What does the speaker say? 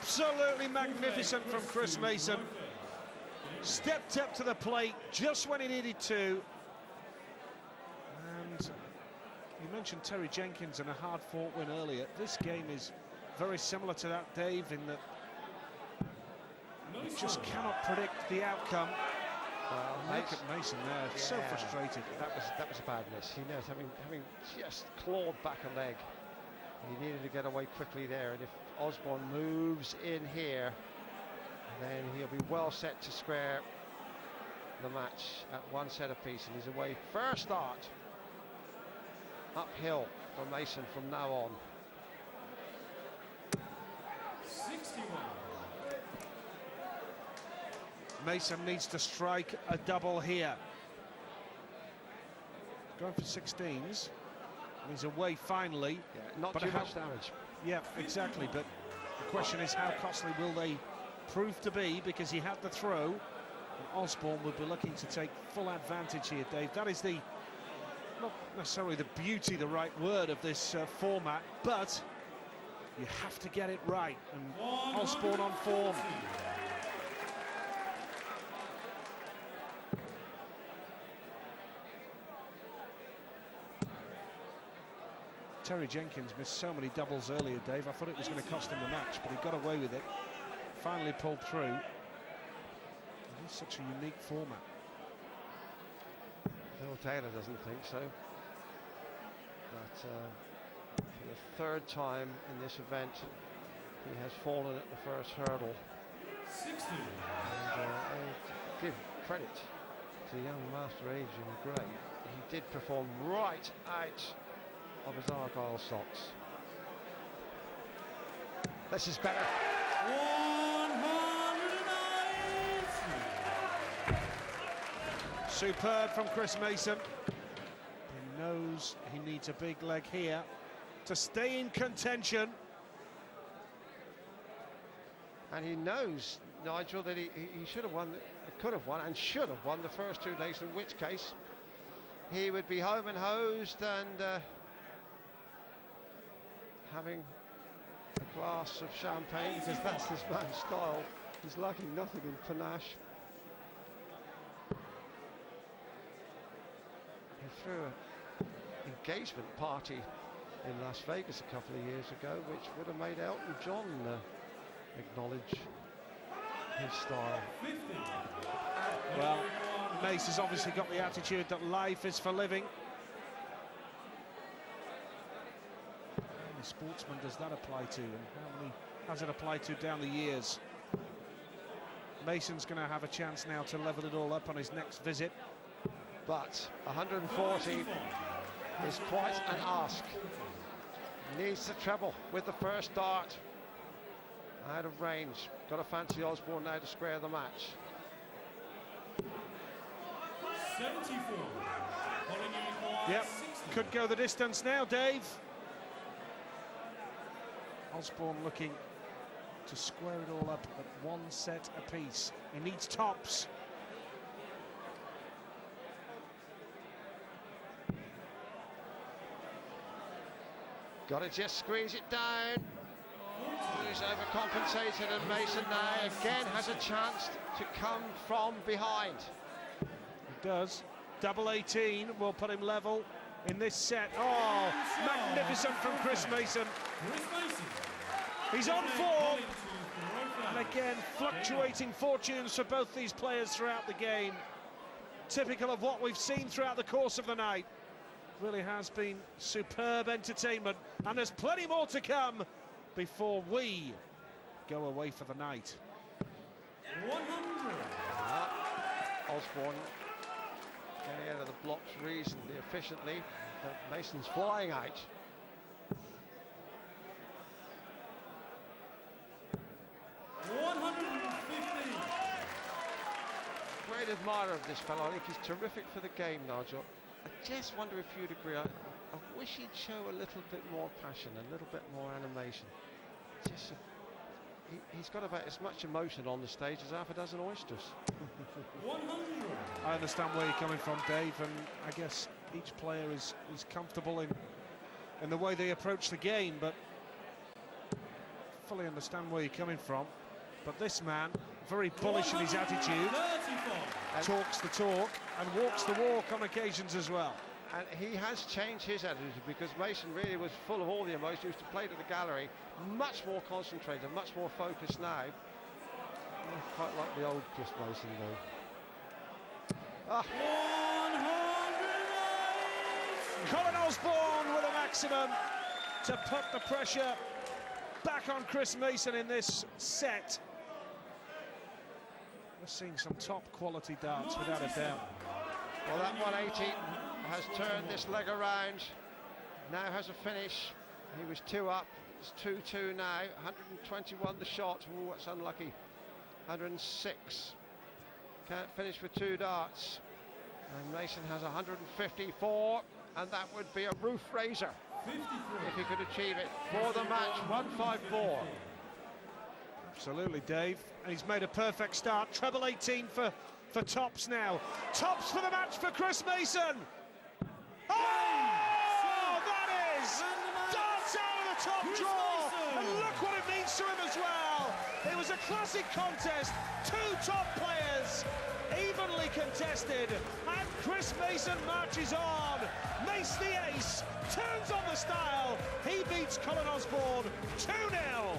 Absolutely magnificent from Chris Mason. Stepped up to the plate just when he needed to. And you mentioned Terry Jenkins and a hard-fought win earlier. This game is very similar to that, Dave, in that you just cannot predict the outcome. Look at Mason there, yeah. So frustrated. That was a bad miss. He knows, having just clawed back a leg, he needed to get away quickly there. And if Osborne moves in here, then he'll be well set to square the match at one set apiece. And he's away. First start uphill for Mason from now on. 61. Mason needs to strike a double here. Going for 16s. He's away finally. Yeah, not too much damage. Yeah, exactly. But the question is, how costly will they prove to be? Because he had the throw, and Osborne would be looking to take full advantage here, Dave. That is the, not necessarily the beauty, the right word of this format, but you have to get it right. And Osborne on form. Terry Jenkins missed so many doubles earlier, Dave. I thought it was going to cost him the match, but he got away with it. Finally pulled through. It is such a unique format. Phil Taylor doesn't think so. But for the third time in this event, he has fallen at the first hurdle. 60. And give credit to young master Adrian Gray. He did perform right out of his Argyle socks. This is better. 190. Superb from Chris Mason. He knows he needs a big leg here to stay in contention. And he knows, Nigel, that he should have won, could have won and should have won the first two legs, in which case he would be home and hosed and having a glass of champagne, because that's this man's style. He's lacking nothing in panache. He threw an engagement party in Las Vegas a couple of years ago, which would have made Elton John acknowledge his style. 50. Well, Mace has obviously got the attitude that life is for living. Sportsman does that apply to, and how many has it applied to down the years? Mason's going to have a chance now to level it all up on his next visit. But 140 is quite an ask. Needs the treble with the first dart. Out of range. Got to fancy Osborne now to square the match. 74. Yep, could go the distance now, Dave. Osborne looking to square it all up at one set apiece. He needs tops. Got to just squeeze it down. He's overcompensated, and Mason now again has a chance to come from behind. He does. Double 18 will put him level in this set. Oh, magnificent from Chris Mason. He's on form, and again fluctuating fortunes for both these players throughout the game. Typical of what we've seen throughout the course of the night. Really has been superb entertainment, and there's plenty more to come before we go away for the night. 100. Osborne getting out of the blocks reasonably efficiently, but Mason's flying out. Great admirer of this fellow. I think he's terrific for the game, Nigel. I just wonder if you'd agree. I wish he'd show a little bit more passion, a little bit more animation. Just he's got about as much emotion on the stage as half a dozen oysters. 100. I understand where you're coming from, Dave, and I guess each player is comfortable in the way they approach the game, but fully understand where you're coming from, but this man, very bullish in his attitude, 135. talks the talk and walks the walk on occasions as well. And he has changed his attitude, because Mason really was full of all the emotions. He used to play to the gallery, much more concentrated, much more focused now. Not quite like the old Chris Mason though. Ah, 108. Colin Osborne with a maximum to put the pressure back on Chris Mason in this set. We're seeing some top quality darts without a doubt. well, that 180 has turned this leg around. Now has a finish. He was 2 up. It's 2-2 now. 121 the shot. Oh, that's unlucky. 106. Can't finish with 2 darts. And Mason has 154, and that would be a roof raiser 53. if he could achieve it for the match. 154. Absolutely, Dave. And he's made a perfect start. Treble 18 for tops now. Tops for the match for Chris Mason. Oh, that is darts out of the top draw. And look what it means to him as well. It was a classic contest. 2 top players, evenly contested. And Chris Mason marches on. Mace the ace, turns on the style. He beats Colin Osborne 2-0.